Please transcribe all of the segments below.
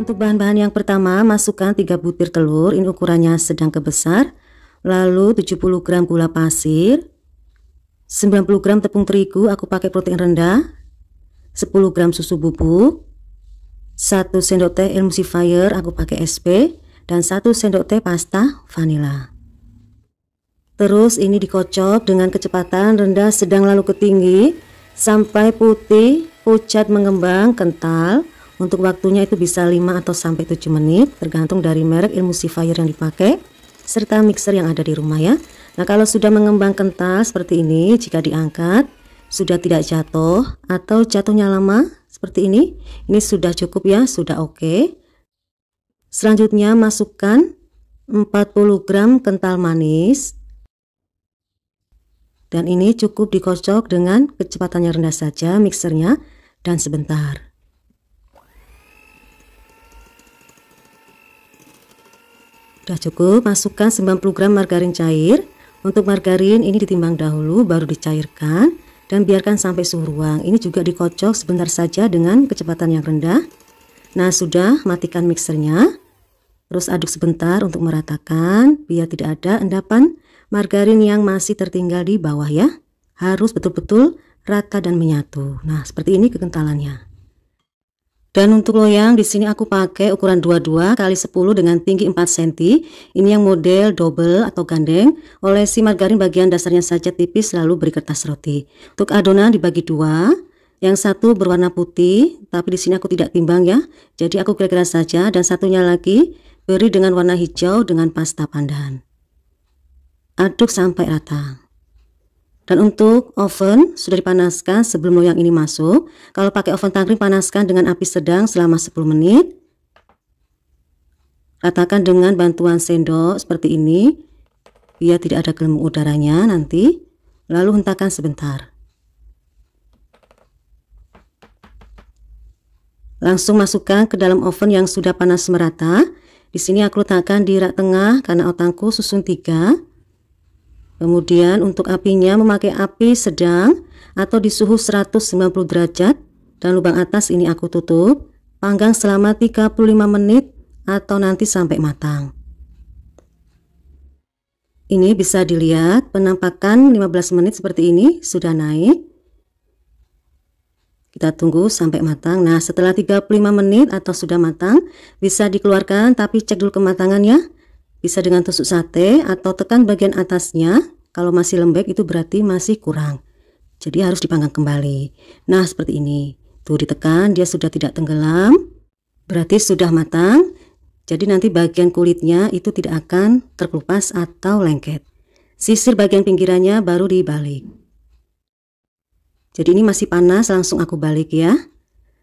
Untuk bahan-bahan yang pertama, masukkan 3 butir telur, ini ukurannya sedang ke besar. Lalu 70 gram gula pasir, 90 gram tepung terigu, aku pakai protein rendah, 10 gram susu bubuk, 1 sendok teh emulsifier, aku pakai SP, dan 1 sendok teh pasta vanila. Terus ini dikocok dengan kecepatan rendah sedang lalu ke tinggi sampai putih, pucat, mengembang, kental. Untuk waktunya itu bisa 5 atau sampai 7 menit tergantung dari merek emulsifier yang dipakai serta mixer yang ada di rumah ya. Nah, kalau sudah mengembang kental seperti ini, jika diangkat sudah tidak jatuh atau jatuhnya lama seperti ini sudah cukup ya, sudah oke. Selanjutnya masukkan 40 gram kental manis. Dan ini cukup dikocok dengan kecepatan yang rendah saja mixernya dan sebentar. Sudah cukup, masukkan 90 gram margarin cair. Untuk margarin ini ditimbang dahulu baru dicairkan dan biarkan sampai suhu ruang. Ini juga dikocok sebentar saja dengan kecepatan yang rendah. Nah, sudah, matikan mixernya. Terus aduk sebentar untuk meratakan biar tidak ada endapan margarin yang masih tertinggal di bawah ya. Harus betul-betul rata dan menyatu. Nah, seperti ini kekentalannya. Dan untuk loyang di sini aku pakai ukuran 22 x 10 dengan tinggi 4 cm. Ini yang model double atau gandeng. Olesi margarin bagian dasarnya saja tipis lalu beri kertas roti. Untuk adonan dibagi dua. Yang satu berwarna putih, tapi di sini aku tidak timbang ya. Jadi aku kira-kira saja, dan satunya lagi beri dengan warna hijau dengan pasta pandan. Aduk sampai rata. Dan untuk oven sudah dipanaskan sebelum loyang ini masuk. Kalau pakai oven tangkring, panaskan dengan api sedang selama 10 menit. Ratakan dengan bantuan sendok seperti ini biar tidak ada gelembung udaranya nanti. Lalu hentakan sebentar. Langsung masukkan ke dalam oven yang sudah panas merata. Di sini aku letakkan di rak tengah karena otangku susun 3. Kemudian untuk apinya memakai api sedang atau di suhu 190 derajat dan lubang atas ini aku tutup. Panggang selama 35 menit atau nanti sampai matang. Ini bisa dilihat penampakan 15 menit seperti ini sudah naik. Kita tunggu sampai matang. Nah, setelah 35 menit atau sudah matang, bisa dikeluarkan tapi cek dulu kematangannya. Bisa dengan tusuk sate atau tekan bagian atasnya. Kalau masih lembek itu berarti masih kurang. Jadi harus dipanggang kembali. Nah, seperti ini. Tuh ditekan, dia sudah tidak tenggelam. Berarti sudah matang. Jadi nanti bagian kulitnya itu tidak akan terkelupas atau lengket. Sisir bagian pinggirannya baru dibalik. Jadi ini masih panas, langsung aku balik ya.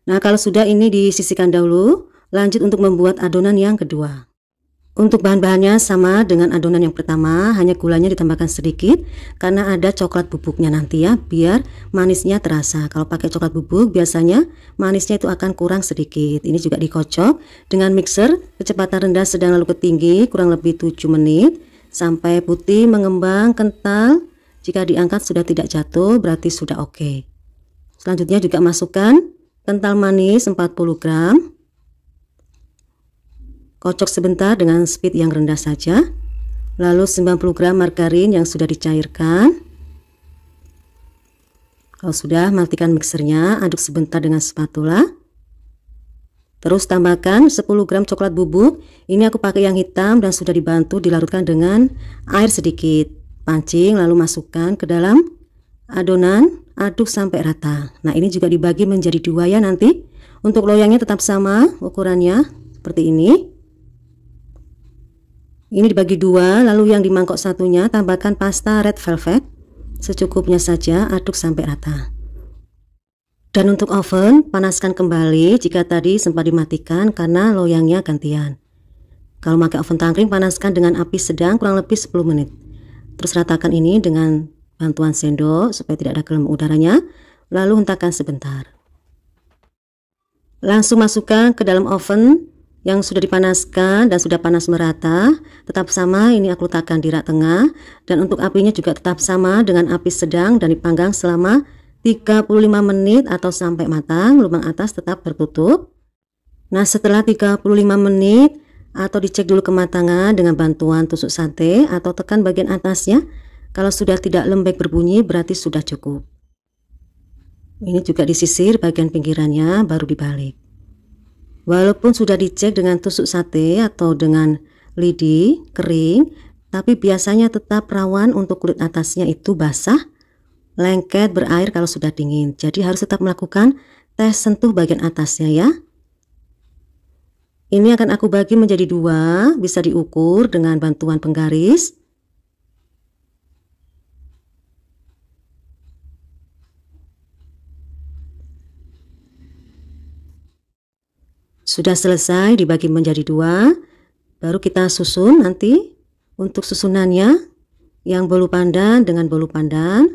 Nah, kalau sudah ini disisihkan dahulu. Lanjut untuk membuat adonan yang kedua. Untuk bahan-bahannya sama dengan adonan yang pertama, hanya gulanya ditambahkan sedikit karena ada coklat bubuknya nanti ya, biar manisnya terasa. Kalau pakai coklat bubuk biasanya manisnya itu akan kurang sedikit. Ini juga dikocok dengan mixer kecepatan rendah sedang lalu ke tinggi kurang lebih 7 menit sampai putih, mengembang, kental. Jika diangkat sudah tidak jatuh berarti sudah oke. Selanjutnya juga masukkan kental manis 40 gram. Kocok sebentar dengan speed yang rendah saja. Lalu 90 gram margarin yang sudah dicairkan. Kalau sudah, matikan mixernya, aduk sebentar dengan spatula. Terus tambahkan 10 gram coklat bubuk. Ini aku pakai yang hitam dan sudah dibantu dilarutkan dengan air sedikit. Pancing lalu masukkan ke dalam adonan, aduk sampai rata. Nah, ini juga dibagi menjadi dua ya nanti. Untuk loyangnya tetap sama ukurannya seperti ini. Ini dibagi dua, lalu yang di mangkok satunya tambahkan pasta red velvet. Secukupnya saja, aduk sampai rata. Dan untuk oven, panaskan kembali jika tadi sempat dimatikan karena loyangnya gantian. Kalau pakai oven tangkring, panaskan dengan api sedang kurang lebih 10 menit. Terus ratakan ini dengan bantuan sendok supaya tidak ada gelembung udaranya. Lalu hentakan sebentar. Langsung masukkan ke dalam oven yang sudah dipanaskan dan sudah panas merata. Tetap sama, ini aku letakkan di rak tengah. Dan untuk apinya juga tetap sama dengan api sedang dan dipanggang selama 35 menit atau sampai matang. Lubang atas tetap tertutup. Nah, setelah 35 menit atau dicek dulu kematangan dengan bantuan tusuk sate atau tekan bagian atasnya. Kalau sudah tidak lembek berbunyi berarti sudah cukup. Ini juga disisir bagian pinggirannya baru dibalik. Walaupun sudah dicek dengan tusuk sate atau dengan lidi kering, tapi biasanya tetap rawan untuk kulit atasnya itu basah, lengket, berair kalau sudah dingin. Jadi harus tetap melakukan tes sentuh bagian atasnya ya. Ini akan aku bagi menjadi 2, bisa diukur dengan bantuan penggaris. Sudah selesai dibagi menjadi 2, baru kita susun nanti untuk susunannya yang bolu pandan dengan bolu pandan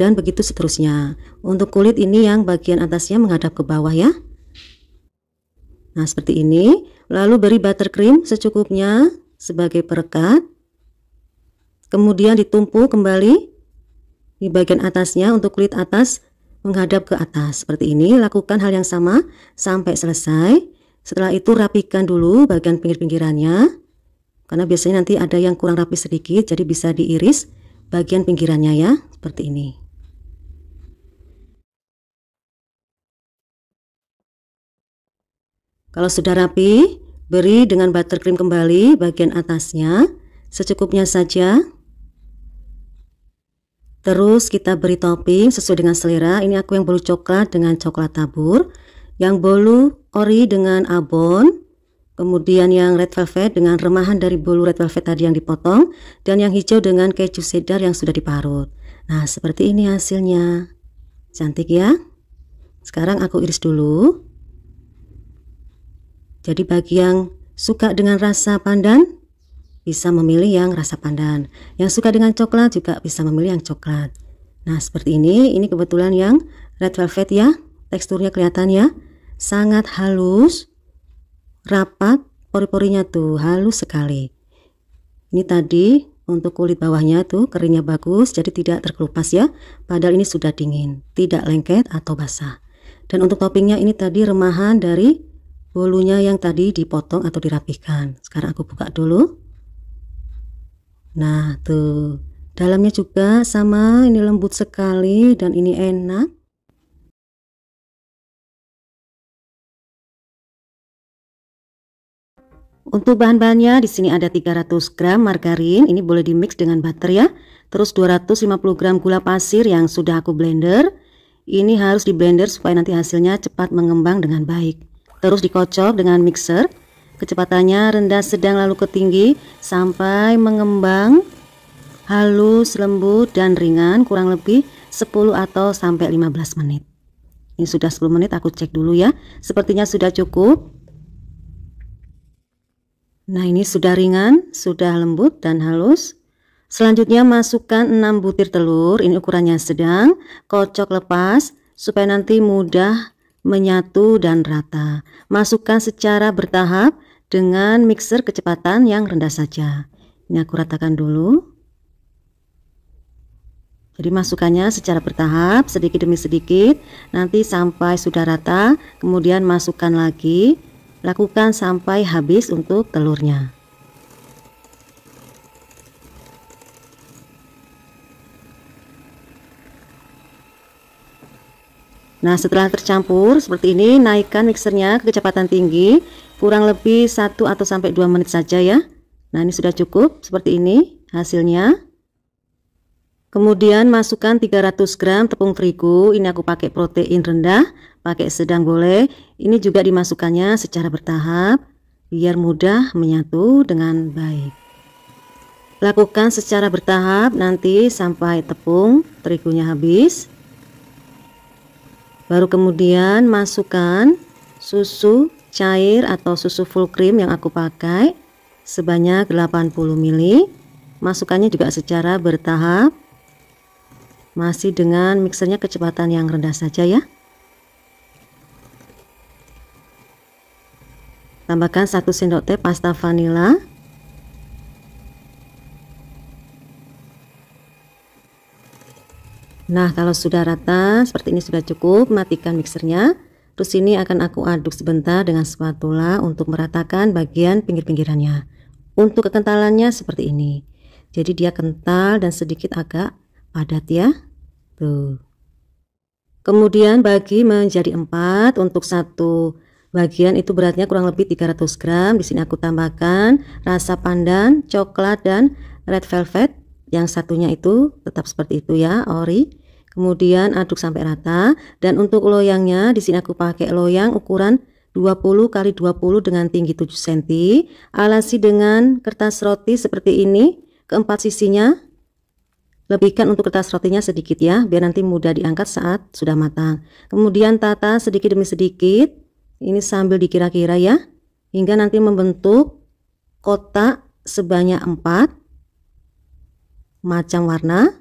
dan begitu seterusnya. Untuk kulit ini yang bagian atasnya menghadap ke bawah ya. Nah, seperti ini. Lalu beri buttercream secukupnya sebagai perekat. Kemudian ditumpuk kembali di bagian atasnya untuk kulit atas menghadap ke atas. Seperti ini, lakukan hal yang sama sampai selesai. Setelah itu rapikan dulu bagian pinggir-pinggirannya. Karena biasanya nanti ada yang kurang rapi sedikit, jadi bisa diiris bagian pinggirannya ya, seperti ini. Kalau sudah rapi, beri dengan buttercream kembali bagian atasnya, secukupnya saja. Terus kita beri topping sesuai dengan selera. Ini aku yang bolu coklat dengan coklat tabur, yang bolu ori dengan abon, kemudian yang red velvet dengan remahan dari bolu red velvet tadi yang dipotong, dan yang hijau dengan keju cheddar yang sudah diparut. Nah, seperti ini hasilnya. Cantik ya. Sekarang aku iris dulu. Jadi bagi yang suka dengan rasa pandan, bisa memilih yang rasa pandan. Yang suka dengan coklat juga bisa memilih yang coklat. Nah, seperti ini kebetulan yang red velvet ya. Teksturnya kelihatan ya. Sangat halus, rapat, pori-porinya tuh halus sekali. Ini tadi untuk kulit bawahnya tuh keringnya bagus, jadi tidak terkelupas ya. Padahal ini sudah dingin, tidak lengket atau basah. Dan untuk toppingnya ini tadi remahan dari bolunya yang tadi dipotong atau dirapihkan. Sekarang aku buka dulu. Nah tuh, dalamnya juga sama, ini lembut sekali dan ini enak. Untuk bahan-bahannya di sini ada 300 gram margarin, ini boleh di mix dengan butter ya. Terus 250 gram gula pasir yang sudah aku blender. Ini harus di blender supaya nanti hasilnya cepat mengembang dengan baik. Terus dikocok dengan mixer, kecepatannya rendah sedang lalu ke tinggi sampai mengembang halus, lembut dan ringan, kurang lebih 10 atau sampai 15 menit. Ini sudah 10 menit, aku cek dulu ya. Sepertinya sudah cukup. Nah, ini sudah ringan, sudah lembut dan halus. Selanjutnya masukkan 6 butir telur, ini ukurannya sedang, kocok lepas supaya nanti mudah menyatu dan rata. Masukkan secara bertahap dengan mixer kecepatan yang rendah saja. Ini aku ratakan dulu. Jadi masukkannya secara bertahap, sedikit demi sedikit, nanti sampai sudah rata, kemudian masukkan lagi. Lakukan sampai habis untuk telurnya. Nah, setelah tercampur seperti ini, naikkan mixernya ke kecepatan tinggi, kurang lebih 1 atau sampai 2 menit saja ya. Nah, ini sudah cukup, seperti ini hasilnya. Kemudian masukkan 300 gram tepung terigu, ini aku pakai protein rendah, pakai sedang boleh. Ini juga dimasukkannya secara bertahap, biar mudah menyatu dengan baik. Lakukan secara bertahap nanti sampai tepung terigunya habis. Baru kemudian masukkan susu cair atau susu full cream yang aku pakai sebanyak 80 ml. Masukkannya juga secara bertahap, masih dengan mixernya kecepatan yang rendah saja ya. Tambahkan 1 sendok teh pasta vanila. Nah, kalau sudah rata seperti ini sudah cukup, matikan mixernya. Terus ini akan aku aduk sebentar dengan spatula untuk meratakan bagian pinggir-pinggirannya. Untuk kekentalannya seperti ini. Jadi dia kental dan sedikit agak padat ya. Tuh. Kemudian bagi menjadi 4. Untuk satu bagian itu beratnya kurang lebih 300 gram. Di sini aku tambahkan rasa pandan, coklat dan red velvet. Yang satunya itu tetap seperti itu ya, ori. Kemudian aduk sampai rata. Dan untuk loyangnya di sini aku pakai loyang ukuran 20 x 20 dengan tinggi 7 cm. Alasi dengan kertas roti seperti ini. Keempat sisinya. Lebihkan untuk kertas rotinya sedikit ya, biar nanti mudah diangkat saat sudah matang. Kemudian tata sedikit demi sedikit. Ini sambil dikira-kira ya, hingga nanti membentuk kotak sebanyak 4 macam warna.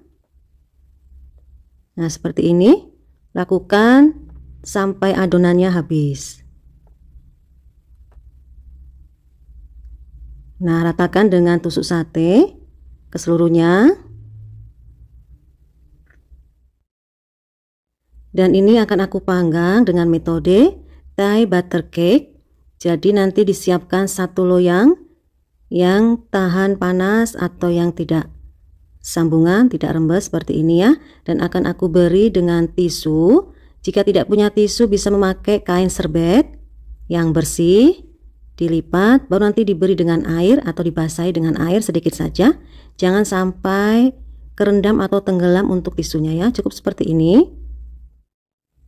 Nah seperti ini. Lakukan sampai adonannya habis. Nah ratakan dengan tusuk sate ke seluruhnya. Dan ini akan aku panggang dengan metode Thai butter cake. Jadi nanti disiapkan satu loyang yang tahan panas atau yang tidak sambungan, tidak rembes seperti ini ya. Dan akan aku beri dengan tisu. Jika tidak punya tisu bisa memakai kain serbet yang bersih. Dilipat baru nanti diberi dengan air atau dibasahi dengan air sedikit saja. Jangan sampai kerendam atau tenggelam untuk tisunya ya. Cukup seperti ini.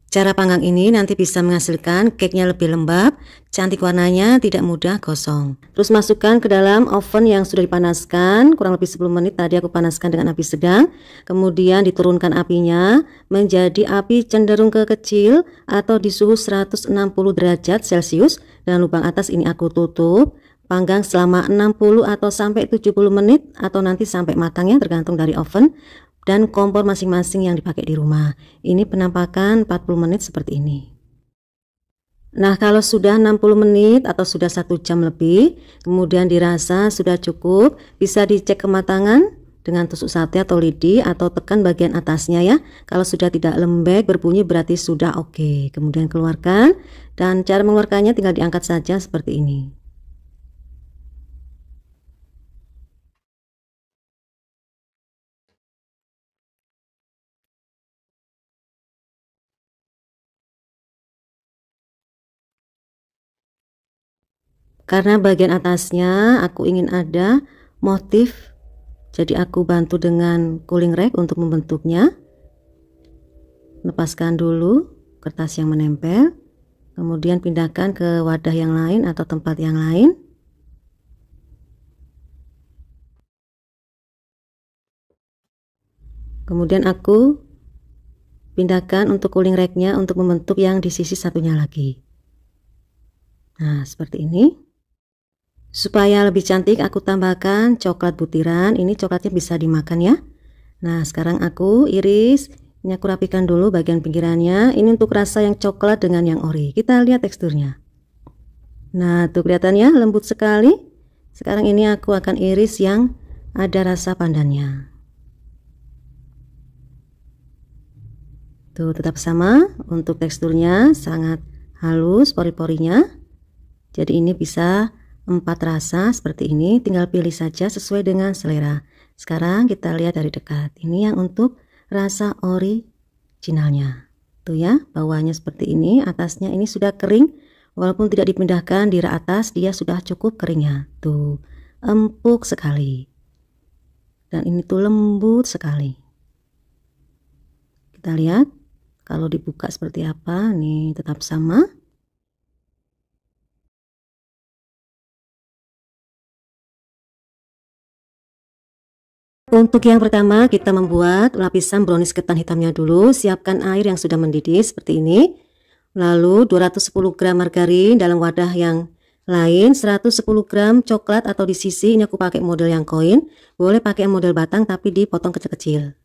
Cara panggang ini nanti bisa menghasilkan cake-nya lebih lembab, cantik warnanya, tidak mudah gosong. Terus masukkan ke dalam oven yang sudah dipanaskan, kurang lebih 10 menit tadi aku panaskan dengan api sedang. Kemudian diturunkan apinya menjadi api cenderung ke kecil atau di suhu 160 derajat Celcius. Dan lubang atas ini aku tutup. Panggang selama 60 atau sampai 70 menit atau nanti sampai matangnya tergantung dari oven dan kompor masing-masing yang dipakai di rumah. Ini penampakan 40 menit seperti ini. Nah kalau sudah 60 menit atau sudah 1 jam lebih, kemudian dirasa sudah cukup, bisa dicek kematangan dengan tusuk sate atau lidi atau tekan bagian atasnya ya. Kalau sudah tidak lembek berbunyi berarti sudah oke. Kemudian keluarkan, dan cara mengeluarkannya tinggal diangkat saja seperti ini. Karena bagian atasnya aku ingin ada motif, jadi aku bantu dengan cooling rack untuk membentuknya. Lepaskan dulu kertas yang menempel, kemudian pindahkan ke wadah yang lain atau tempat yang lain. Kemudian aku pindahkan untuk cooling racknya untuk membentuk yang di sisi satunya lagi. Nah seperti ini. Supaya lebih cantik aku tambahkan coklat butiran. Ini coklatnya bisa dimakan ya. Nah sekarang aku iris. Ini aku rapikan dulu bagian pinggirannya. Ini untuk rasa yang coklat dengan yang ori. Kita lihat teksturnya. Nah tuh kelihatannya lembut sekali. Sekarang ini aku akan iris yang ada rasa pandannya. Tuh tetap sama. Untuk teksturnya sangat halus pori-porinya. Jadi ini bisa 4 rasa seperti ini, tinggal pilih saja sesuai dengan selera. Sekarang kita lihat dari dekat. Ini yang untuk rasa originalnya. Tuh ya, bawahnya seperti ini, atasnya ini sudah kering. Walaupun tidak dipindahkan di rak atas, dia sudah cukup keringnya. Tuh, empuk sekali. Dan ini tuh lembut sekali. Kita lihat kalau dibuka seperti apa. Nih tetap sama. Untuk yang pertama kita membuat lapisan brownies ketan hitamnya dulu. Siapkan air yang sudah mendidih seperti ini. Lalu 210 gram margarin dalam wadah yang lain, 110 gram coklat atau di sisi, ini aku pakai model yang koin. Boleh pakai model batang tapi dipotong kecil-kecil.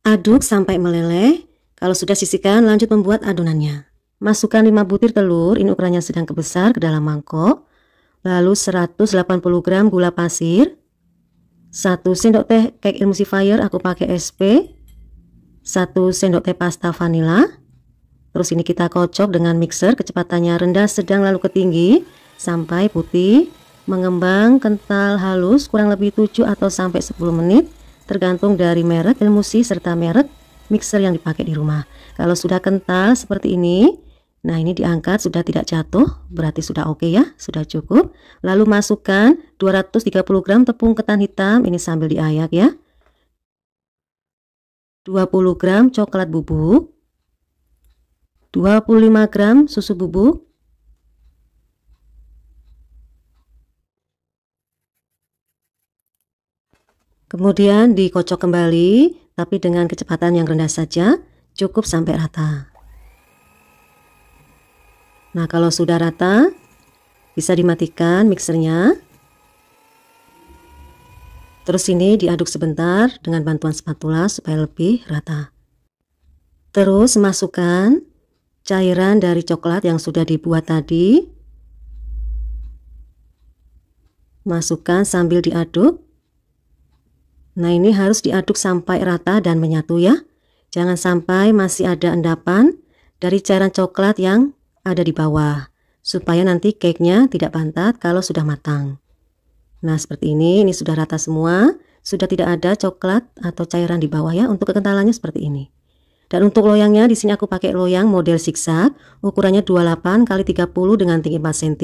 Aduk sampai meleleh. Kalau sudah sisihkan lanjut membuat adonannya. Masukkan 5 butir telur, ini ukurannya sedang ke besar, ke dalam mangkok. Lalu 180 gram gula pasir. 1 sendok teh cake emulsifier aku pakai SP, 1 sendok teh pasta vanila, Terus ini kita kocok dengan mixer, kecepatannya rendah, sedang, lalu ke tinggi sampai putih, mengembang, kental, halus, kurang lebih 7 atau sampai 10 menit tergantung dari merek, emulsi, serta merek mixer yang dipakai di rumah. Kalau sudah kental seperti ini, nah ini diangkat, sudah tidak jatuh, berarti sudah oke ya, sudah cukup. Lalu masukkan 230 gram tepung ketan hitam, ini sambil diayak ya. 20 gram coklat bubuk, 25 gram susu bubuk, kemudian dikocok kembali, tapi dengan kecepatan yang rendah saja, cukup sampai rata. Nah, kalau sudah rata, bisa dimatikan mixernya. Terus ini diaduk sebentar dengan bantuan spatula supaya lebih rata. Terus masukkan cairan dari coklat yang sudah dibuat tadi. Masukkan sambil diaduk. Nah, ini harus diaduk sampai rata dan menyatu ya. Jangan sampai masih ada endapan dari cairan coklat yang ada di bawah, supaya nanti cake-nya tidak bantat kalau sudah matang. Nah, seperti ini sudah rata semua, sudah tidak ada coklat atau cairan di bawah ya. Untuk kekentalannya seperti ini. Dan untuk loyangnya di sini aku pakai loyang model zigzag, ukurannya 28 x 30 dengan tinggi 4 cm.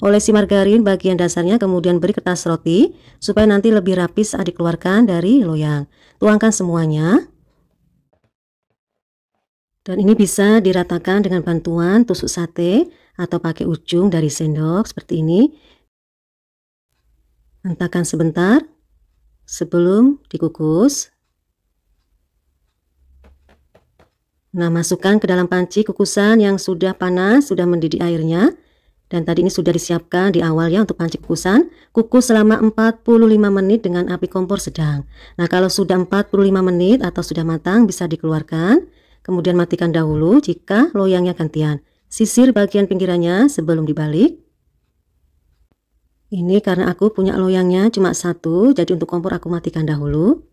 Olesi margarin bagian dasarnya, kemudian beri kertas roti supaya nanti lebih rapi saat dikeluarkan dari loyang. Tuangkan semuanya. Dan ini bisa diratakan dengan bantuan tusuk sate atau pakai ujung dari sendok seperti ini. Hentakan sebentar sebelum dikukus. Nah, masukkan ke dalam panci kukusan yang sudah panas, sudah mendidih airnya. Dan tadi ini sudah disiapkan di awal ya untuk panci kukusan. Kukus selama 45 menit dengan api kompor sedang. Nah, kalau sudah 45 menit atau sudah matang bisa dikeluarkan. Kemudian matikan dahulu jika loyangnya gantian. Sisir bagian pinggirannya sebelum dibalik. Ini karena aku punya loyangnya cuma satu, jadi untuk kompor aku matikan dahulu.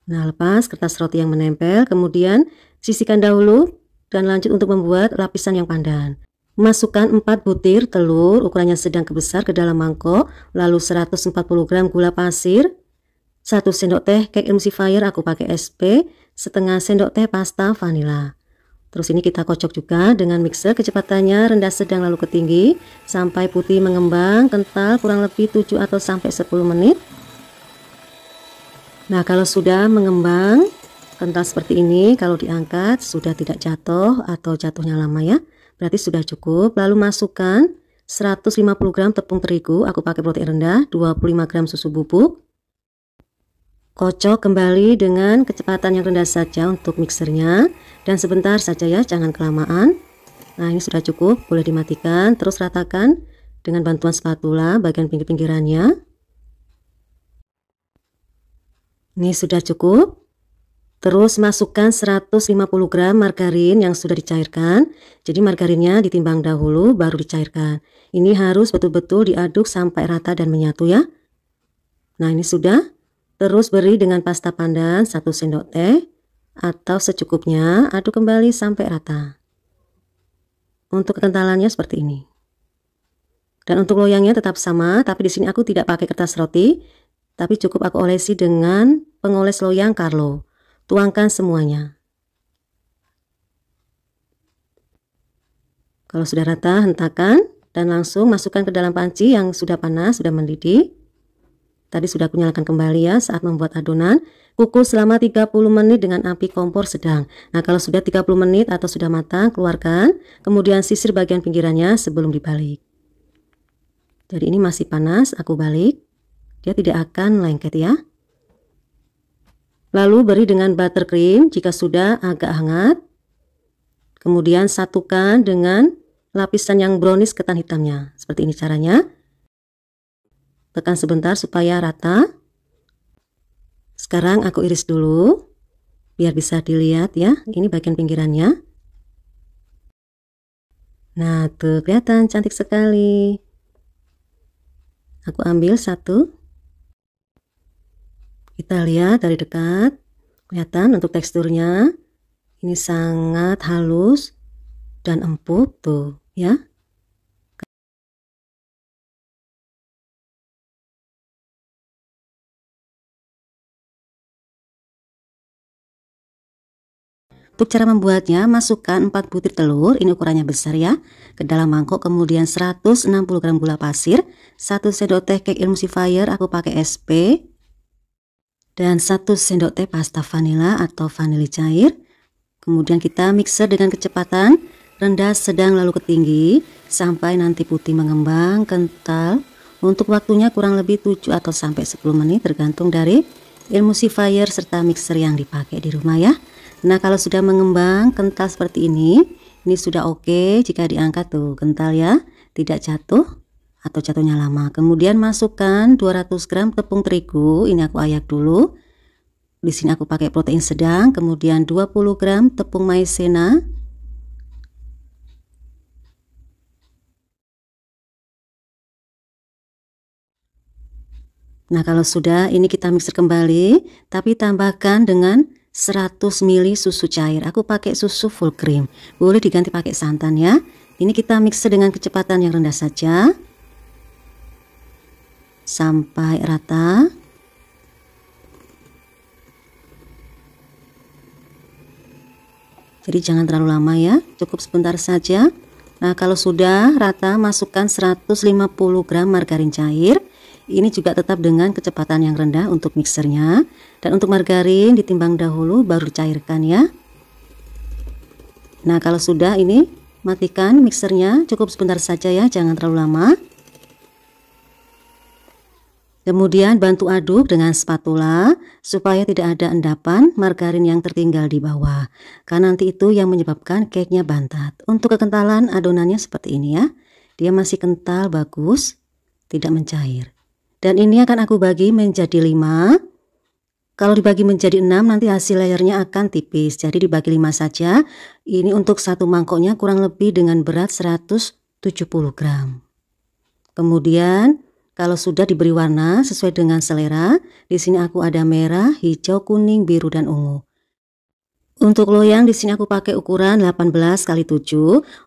Nah, lepas kertas roti yang menempel, kemudian sisihkan dahulu dan lanjut untuk membuat lapisan yang pandan. Masukkan 4 butir telur ukurannya sedang ke besar ke dalam mangkok, lalu 140 gram gula pasir, 1 sendok teh cake emulsifier, aku pakai SP, setengah sendok teh pasta vanila. Terus ini kita kocok juga dengan mixer, kecepatannya rendah sedang lalu ke tinggi sampai putih mengembang, kental, kurang lebih 7 atau sampai 10 menit. Nah, kalau sudah mengembang kental seperti ini, kalau diangkat sudah tidak jatuh atau jatuhnya lama ya, berarti sudah cukup. Lalu masukkan 150 gram tepung terigu, aku pakai protein rendah, 25 gram susu bubuk. Kocok kembali dengan kecepatan yang rendah saja untuk mixernya, dan sebentar saja ya, jangan kelamaan. Nah, ini sudah cukup, boleh dimatikan. Terus ratakan dengan bantuan spatula bagian pinggir-pinggirannya. Ini sudah cukup. Terus masukkan 150 gram margarin yang sudah dicairkan. Jadi margarinnya ditimbang dahulu baru dicairkan. Ini harus betul-betul diaduk sampai rata dan menyatu ya. Nah, ini sudah. Terus beri dengan pasta pandan 1 sendok teh atau secukupnya, aduk kembali sampai rata. Untuk kekentalannya seperti ini. Dan untuk loyangnya tetap sama, tapi di sini aku tidak pakai kertas roti. Tapi cukup aku olesi dengan pengoles loyang Carlo. Tuangkan semuanya. Kalau sudah rata, hentakan dan langsung masukkan ke dalam panci yang sudah panas, sudah mendidih. Tadi sudah aku nyalakan kembali ya saat membuat adonan. Kukus selama 30 menit dengan api kompor sedang. Nah, kalau sudah 30 menit atau sudah matang, keluarkan. Kemudian sisir bagian pinggirannya sebelum dibalik. Jadi ini masih panas, aku balik. Dia tidak akan lengket ya. Lalu beri dengan buttercream jika sudah agak hangat. Kemudian satukan dengan lapisan yang brownies ketan hitamnya. Seperti ini caranya. Tekan sebentar supaya rata. Sekarang aku iris dulu biar bisa dilihat ya. Ini bagian pinggirannya. Nah, tuh kelihatan cantik sekali. Aku ambil satu. Kita lihat dari dekat, kelihatan untuk teksturnya. Ini sangat halus dan empuk tuh ya. Untuk cara membuatnya, masukkan 4 butir telur, ini ukurannya besar ya, ke dalam mangkok, kemudian 160 gram gula pasir, 1 sendok teh cake emulsifier, aku pakai SP, dan 1 sendok teh pasta vanila atau vanili cair. Kemudian kita mixer dengan kecepatan rendah sedang lalu ke tinggi sampai nanti putih mengembang kental. Untuk waktunya kurang lebih 7 atau sampai 10 menit tergantung dari emulsifier serta mixer yang dipakai di rumah ya. Nah, kalau sudah mengembang kental seperti ini sudah oke jika diangkat tuh kental ya, tidak jatuh atau jatuhnya lama. Kemudian masukkan 200 gram tepung terigu, ini aku ayak dulu. Di sini aku pakai protein sedang, kemudian 20 gram tepung maizena. Nah, kalau sudah ini kita mixer kembali, tapi tambahkan dengan 100 ml susu cair. Aku pakai susu full cream. Boleh diganti pakai santan ya. Ini kita mixer dengan kecepatan yang rendah saja. Sampai rata. Jadi jangan terlalu lama ya, cukup sebentar saja. Nah, kalau sudah rata, masukkan 150 gram margarin cair. Ini juga tetap dengan kecepatan yang rendah untuk mixernya. Dan untuk margarin ditimbang dahulu baru dicairkan ya. Nah, kalau sudah ini matikan mixernya, cukup sebentar saja ya, jangan terlalu lama. Kemudian bantu aduk dengan spatula supaya tidak ada endapan margarin yang tertinggal di bawah. Karena nanti itu yang menyebabkan cake-nya bantat. Untuk kekentalan adonannya seperti ini ya. Dia masih kental, bagus, tidak mencair. Dan ini akan aku bagi menjadi 5. Kalau dibagi menjadi 6 nanti hasil layernya akan tipis. Jadi dibagi 5 saja. Ini untuk satu mangkoknya kurang lebih dengan berat 170 gram. Kemudian kalau sudah diberi warna sesuai dengan selera, di sini aku ada merah, hijau, kuning, biru, dan ungu. Untuk loyang di sini aku pakai ukuran 18x7,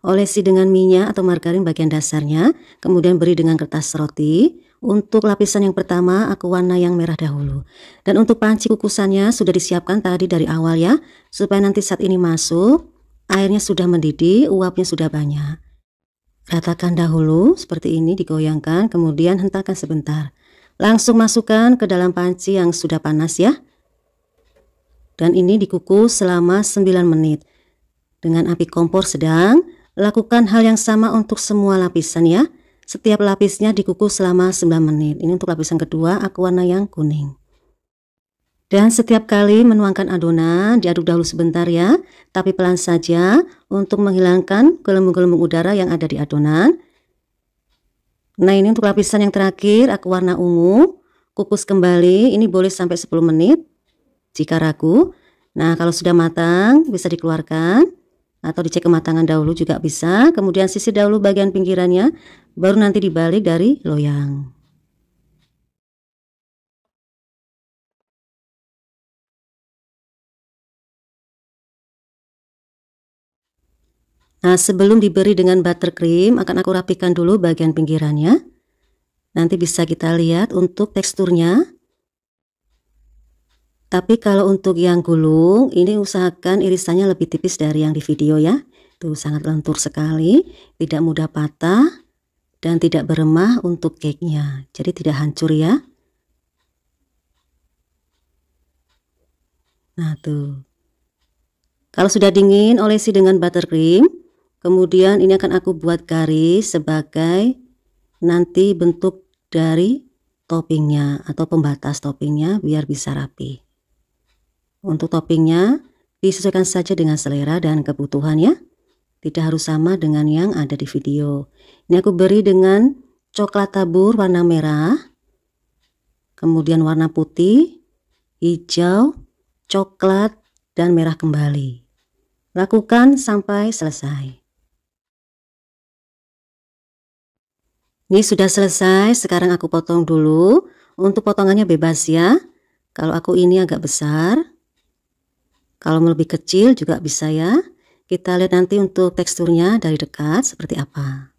olesi dengan minyak atau margarin bagian dasarnya, kemudian beri dengan kertas roti. Untuk lapisan yang pertama aku warna yang merah dahulu. Dan untuk panci kukusannya sudah disiapkan tadi dari awal ya, supaya nanti saat ini masuk, airnya sudah mendidih, uapnya sudah banyak. Ratakan dahulu seperti ini, digoyangkan, kemudian hentakan sebentar. Langsung masukkan ke dalam panci yang sudah panas ya. Dan ini dikukus selama 9 menit. Dengan api kompor sedang, lakukan hal yang sama untuk semua lapisan ya. Setiap lapisnya dikukus selama 9 menit. Ini untuk lapisan kedua aku warna yang kuning. Dan setiap kali menuangkan adonan, diaduk dahulu sebentar ya, tapi pelan saja untuk menghilangkan gelembung-gelembung udara yang ada di adonan. Nah, ini untuk lapisan yang terakhir, aku warna ungu, kukus kembali, ini boleh sampai 10 menit jika ragu. Nah, kalau sudah matang, bisa dikeluarkan, atau dicek kematangan dahulu juga bisa, kemudian sisir dahulu bagian pinggirannya, baru nanti dibalik dari loyang. Nah, sebelum diberi dengan buttercream akan aku rapikan dulu bagian pinggirannya. Nanti bisa kita lihat untuk teksturnya. Tapi kalau untuk yang gulung, ini usahakan irisannya lebih tipis dari yang di video ya. Tuh sangat lentur sekali, tidak mudah patah dan tidak beremah untuk cake-nya. Jadi tidak hancur ya. Nah, tuh. Kalau sudah dingin, olesi dengan buttercream. Kemudian ini akan aku buat garis sebagai nanti bentuk dari toppingnya atau pembatas toppingnya biar bisa rapi. Untuk toppingnya disesuaikan saja dengan selera dan kebutuhan ya. Tidak harus sama dengan yang ada di video. Ini aku beri dengan coklat tabur warna merah. Kemudian warna putih, hijau, coklat, dan merah kembali. Lakukan sampai selesai. Ini sudah selesai, sekarang aku potong dulu. Untuk potongannya bebas ya. Kalau aku ini agak besar. Kalau mau lebih kecil juga bisa ya. Kita lihat nanti untuk teksturnya dari dekat seperti apa.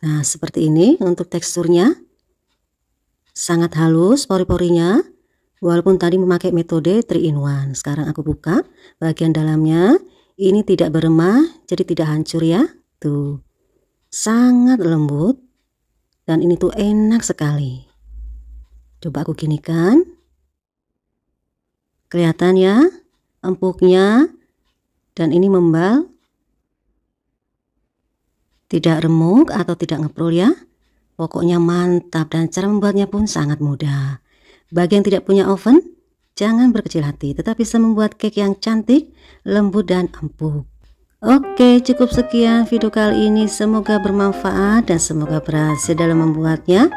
Nah, seperti ini untuk teksturnya. Sangat halus pori-porinya. Walaupun tadi memakai metode 3-in-1. Sekarang aku buka bagian dalamnya. Ini tidak beremah, jadi tidak hancur ya. Tuh, sangat lembut. Dan ini tuh enak sekali. Coba aku ginikan. Kelihatan ya empuknya. Dan ini membal. Tidak remuk atau tidak ngeprul ya. Pokoknya mantap dan cara membuatnya pun sangat mudah. Bagi yang tidak punya oven, jangan berkecil hati. Tetap bisa membuat cake yang cantik, lembut dan empuk. Oke, cukup sekian video kali ini. Semoga bermanfaat dan semoga berhasil dalam membuatnya.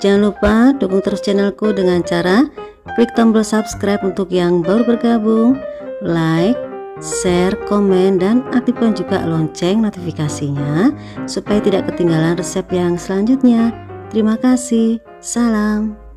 Jangan lupa dukung terus channelku dengan cara klik tombol subscribe untuk yang baru bergabung, like, share, komen, dan aktifkan juga lonceng notifikasinya supaya tidak ketinggalan resep yang selanjutnya. Terima kasih. Salam.